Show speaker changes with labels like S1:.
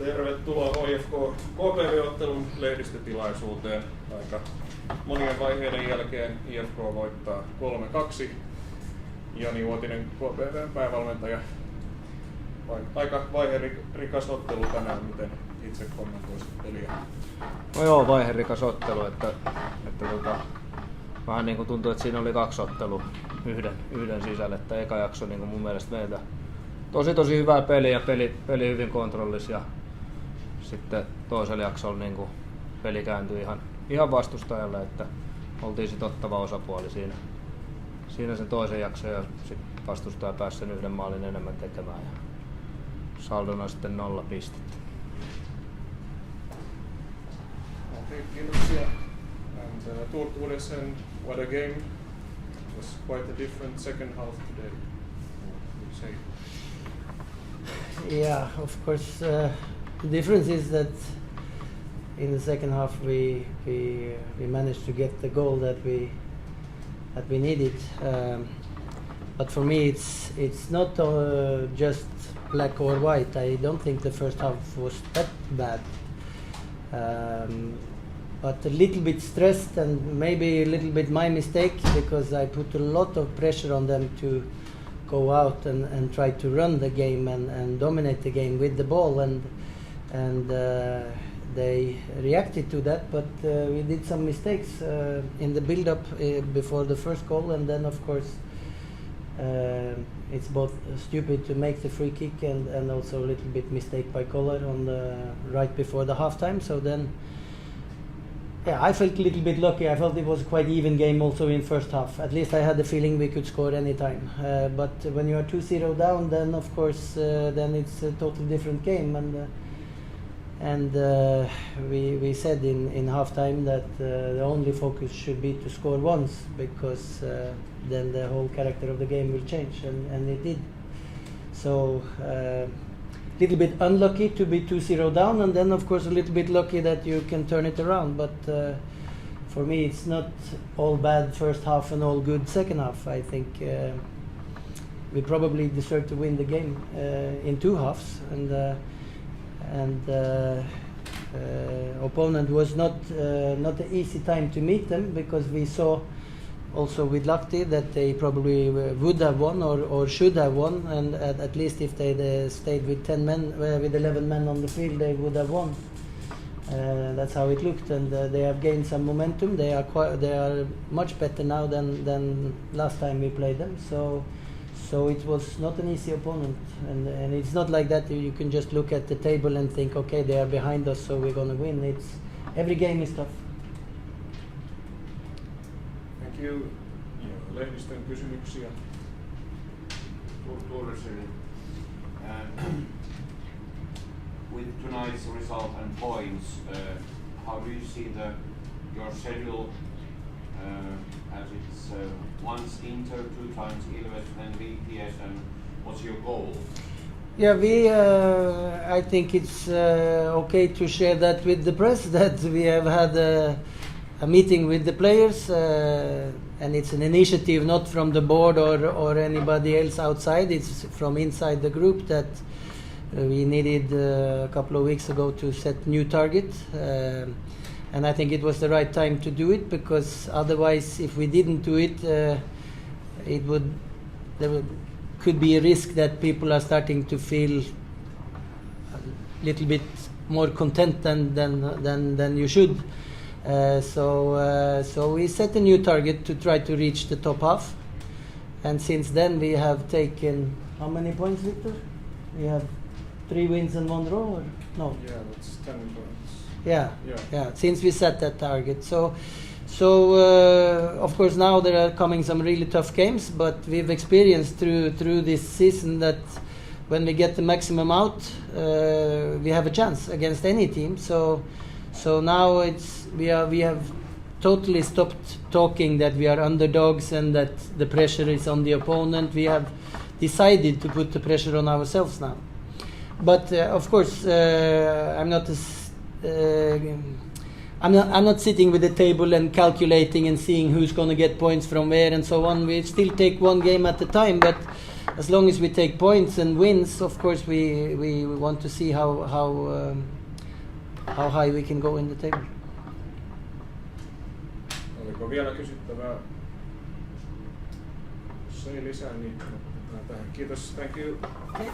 S1: Tervetuloa HIFK KPV-ottelun lehdistötilaisuuteen. Aika monien vaiheiden jälkeen HIFK voittaa 3-2. Jani Uotinen, KPV:n päävalmentaja. Aika vaiherikas ottelu tänään. Miten itse kommentoisit peliä?
S2: No joo, vaiherikas ottelu. Että vähän niin kuin tuntuu, että siinä oli 2 ottelua yhden sisällä. Että eka jakso niin kuin mun mielestä meiltä tosi hyvää peliä ja peli hyvin kontrollissa. Ja sitten toisella jaksolla niin kuin peli kääntyi ihan vastustajalle, että oltiin sitten ottava osapuoli siinä sen toisen jakson ja sitten vastustaja pääsi sen yhden maalin enemmän tekemään ja saldona sitten 0 pistettä.
S1: Kiitoksia. And Turt Udesen, what a game. It was quite a different second half today. What would you say?
S3: Yeah, of course. The difference is that in the second half we managed to get the goal that we needed. But for me, it's not just black or white. I don't think the first half was that bad. But a little bit stressed and maybe a little bit my mistake because I put a lot of pressure on them to go out and try to run the game and dominate the game with the ball and they reacted to that, but we did some mistakes in the build-up before the first goal, and then of course it's both stupid to make the free kick and also a little bit mistake by Koller on the right before the halftime. So then, yeah, I felt a little bit lucky. I felt it was a quite even game also in first half. At least I had the feeling we could score any time. But when you are 2-0 down, then of course then it's a totally different game. And we said in halftime that the only focus should be to score once because then the whole character of the game will change, and it did. So little bit unlucky to be 2-0 down, and then of course a little bit lucky that you can turn it around. But for me, it's not all bad first half and all good second half. I think we probably deserve to win the game in 2 halves, and opponent was not an easy time to meet them because we saw also with Lahti that they probably would have won or should have won, and at least if they stayed with 10 men, with 11 men on the field, they would have won. That's how it looked, and they have gained some momentum. They are much better now than last time we played them. So it was not an easy opponent, and it's not like that you can just look at the table and think, okay, they are behind us, so we're gonna win. It's every game is tough.
S1: Thank you. Lehdistön kysymyksiä.
S4: With tonight's result and points, how do you see your schedule as it's once Inter, 2 times Ilves, then VPS, and what's your goal?
S3: Yeah, I think it's okay to share that with the press that we have had a meeting with the players, and it's an initiative not from the board or anybody else outside. It's from inside the group that we needed a couple of weeks ago to set new target, and I think it was the right time to do it because otherwise, if we didn't do it, could be a risk that people are starting to feel a little bit more content than you should. So we set a new target to try to reach the top half, and since then we have taken how many points, Victor? We have 3 wins and 1 draw, or no?
S1: Yeah, that's 10 points.
S3: Yeah. Since we set that target, so of course now there are coming some really tough games, but we've experienced through this season that when we get the maximum out, we have a chance against any team. So now we have totally stopped talking that we are underdogs and that the pressure is on the opponent. We have decided to put the pressure on ourselves now. But of course, I'm not sitting with the table and calculating and seeing who's going to get points from where and so on. We still take one game at a time, as long as we take points and wins, of course we want to see how high we can go in the table.
S1: Oliko vielä kysyttävää? Jos ei lisää, niin tähän. Kiitos, thank you.
S3: Okay.